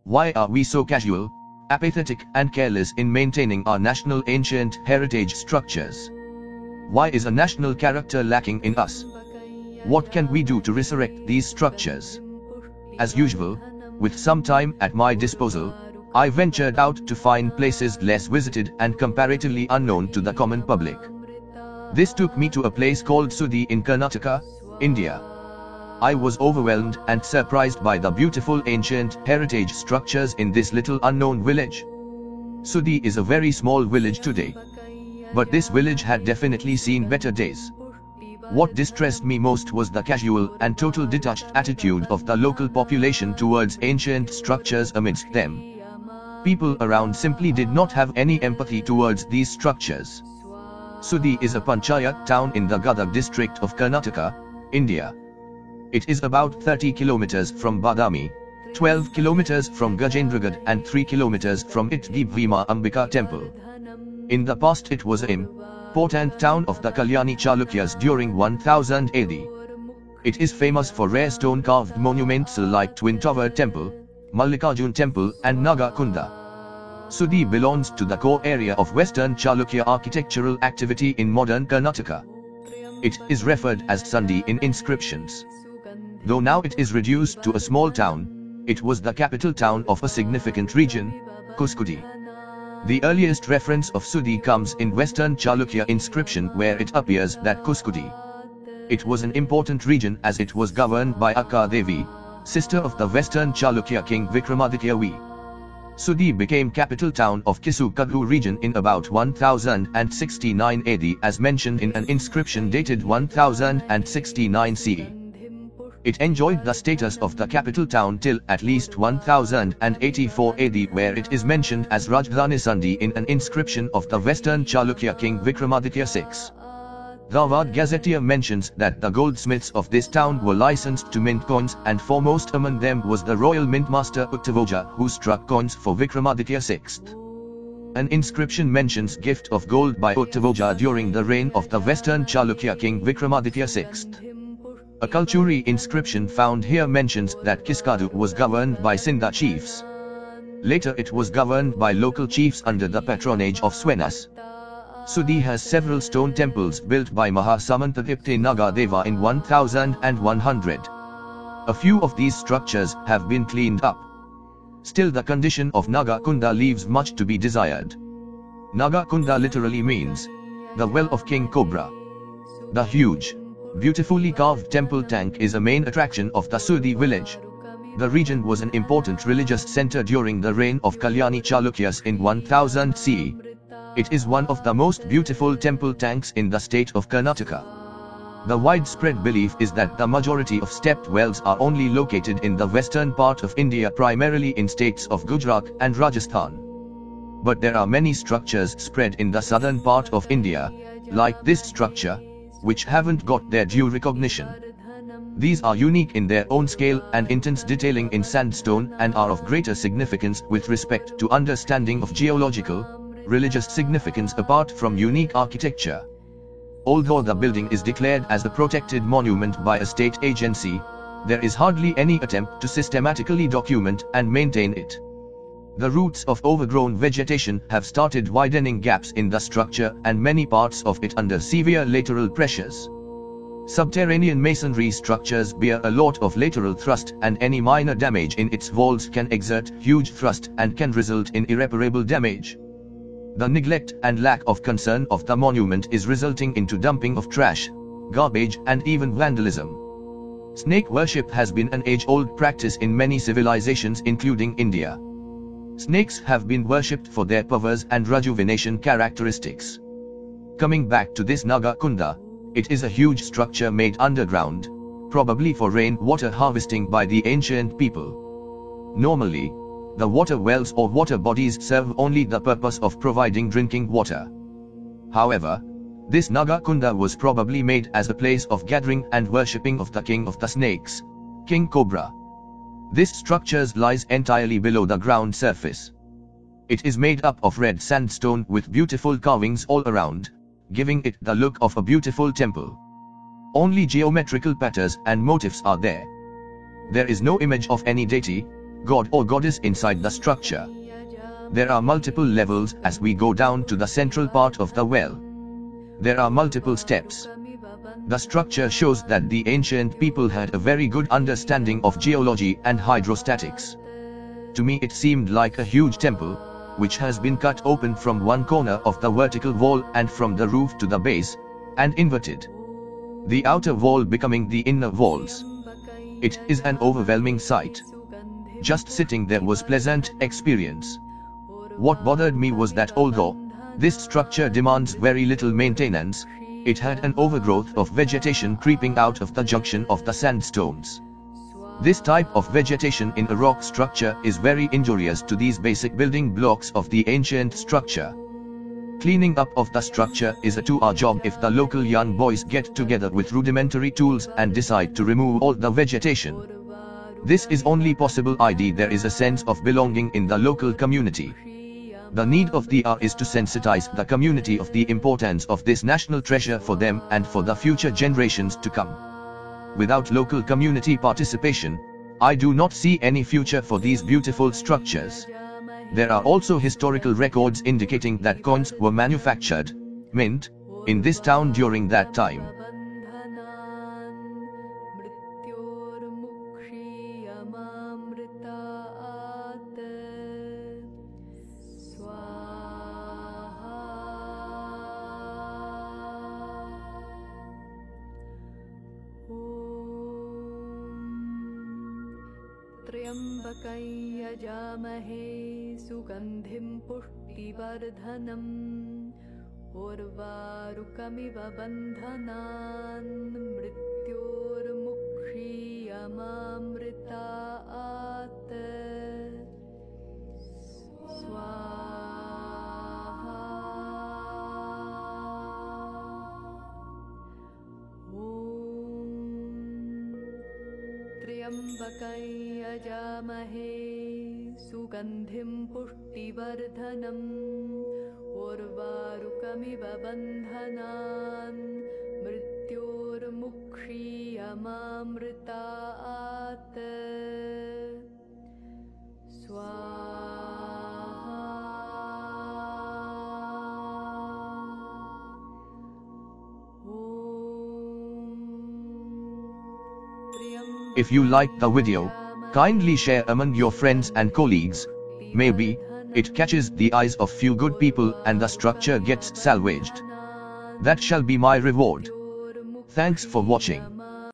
Why are we so casual, apathetic and careless in maintaining our national ancient heritage structures? Why is a national character lacking in us? What can we do to resurrect these structures? As usual, with some time at my disposal, I ventured out to find places less visited and comparatively unknown to the common public. This took me to a place called Sudi in Karnataka, India. I was overwhelmed and surprised by the beautiful ancient heritage structures in this little unknown village. Sudi is a very small village today. But this village had definitely seen better days. What distressed me most was the casual and total detached attitude of the local population towards ancient structures amidst them. People around simply did not have any empathy towards these structures. Sudi is a panchayat town in the Gadag district of Karnataka, India. It is about 30 kilometers from Badami, 12 kilometers from Gajendragad and 3 kilometers from its Bhima Ambika temple. In the past it was an important town of the Kalyani Chalukyas during 1000 AD. It is famous for rare stone carved monuments like Twin Tower Temple, Mallikarjun Temple and Naga Kunda. Sudi belongs to the core area of Western Chalukya architectural activity in modern Karnataka. It is referred as Sandi in inscriptions. Though now it is reduced to a small town, it was the capital town of a significant region, Kuskudi. The earliest reference of Sudi comes in Western Chalukya inscription where it appears that Kuskudi. It was an important region as it was governed by Akka Devi, sister of the Western Chalukya king Vikramaditya V. Sudi became capital town of Kisukadu region in about 1069 AD as mentioned in an inscription dated 1069 CE. It enjoyed the status of the capital town till at least 1084 AD where it is mentioned as Rajdhani Sandi in an inscription of the Western Chalukya king Vikramaditya VI. The Vard Gazetteer mentions that the goldsmiths of this town were licensed to mint coins and foremost among them was the royal mintmaster Uttavoja who struck coins for Vikramaditya VI. An inscription mentions gift of gold by Uttavoja during the reign of the Western Chalukya king Vikramaditya VI. A Kalchuri inscription found here mentions that Kiskadu was governed by Sindha chiefs. Later it was governed by local chiefs under the patronage of Swenas. Sudi has several stone temples built by Mahasamantadipte Naga Deva in 1100. A few of these structures have been cleaned up. Still the condition of Naga Kunda leaves much to be desired. Naga Kunda literally means the well of King Cobra. The huge, beautifully carved temple tank is a main attraction of the Sudi village. The region was an important religious center during the reign of Kalyani Chalukyas in 1000 CE. It is one of the most beautiful temple tanks in the state of Karnataka. The widespread belief is that the majority of stepped wells are only located in the western part of India, primarily in states of Gujarat and Rajasthan. But there are many structures spread in the southern part of India, like this structure, which haven't got their due recognition. These are unique in their own scale and intense detailing in sandstone and are of greater significance with respect to understanding of geological, religious significance apart from unique architecture. Although the building is declared as a protected monument by a state agency, there is hardly any attempt to systematically document and maintain it. The roots of overgrown vegetation have started widening gaps in the structure and many parts of it under severe lateral pressures. Subterranean masonry structures bear a lot of lateral thrust and any minor damage in its walls can exert huge thrust and can result in irreparable damage. The neglect and lack of concern of the monument is resulting into dumping of trash, garbage and even vandalism. Snake worship has been an age-old practice in many civilizations including India. Snakes have been worshipped for their powers and rejuvenation characteristics. Coming back to this Naga Kunda, it is a huge structure made underground, probably for rain-water harvesting by the ancient people. Normally, the water wells or water bodies serve only the purpose of providing drinking water. However, this Naga Kunda was probably made as a place of gathering and worshipping of the king of the snakes, King Cobra. This structure lies entirely below the ground surface. It is made up of red sandstone with beautiful carvings all around, giving it the look of a beautiful temple. Only geometrical patterns and motifs are there. There is no image of any deity, god or goddess inside the structure. There are multiple levels as we go down to the central part of the well. There are multiple steps. The structure shows that the ancient people had a very good understanding of geology and hydrostatics. To me it seemed like a huge temple, which has been cut open from one corner of the vertical wall and from the roof to the base, and inverted. The outer wall becoming the inner walls. It is an overwhelming sight. Just sitting there was pleasant experience. What bothered me was that although this structure demands very little maintenance, it had an overgrowth of vegetation creeping out of the junction of the sandstones. This type of vegetation in a rock structure is very injurious to these basic building blocks of the ancient structure. Cleaning up of the structure is a 2-hour job if the local young boys get together with rudimentary tools and decide to remove all the vegetation. This is only possible if there is a sense of belonging in the local community. The need of the hour is to sensitize the community of the importance of this national treasure for them and for the future generations to come. Without local community participation, I do not see any future for these beautiful structures. There are also historical records indicating that coins were manufactured, mint, in this town during that time. त्र्यम्बकं यजामहे सुगन्धिं पुष्टिवर्धनम् उर्वारुकमिव बन्धनान् मृत्योर्मुक्षीयमामृतात् स्वाहा। त्र्यम्बकं यजामहे सुगन्धिं पुष्टिवर्धनम् उर्वारुकमिव बन्धनान् मृत्योर्मुक्षीयमामृतात् स्वाहा। If you liked the video, kindly share among your friends and colleagues. Maybe it catches the eyes of few good people and the structure gets salvaged. That shall be my reward. Thanks for watching.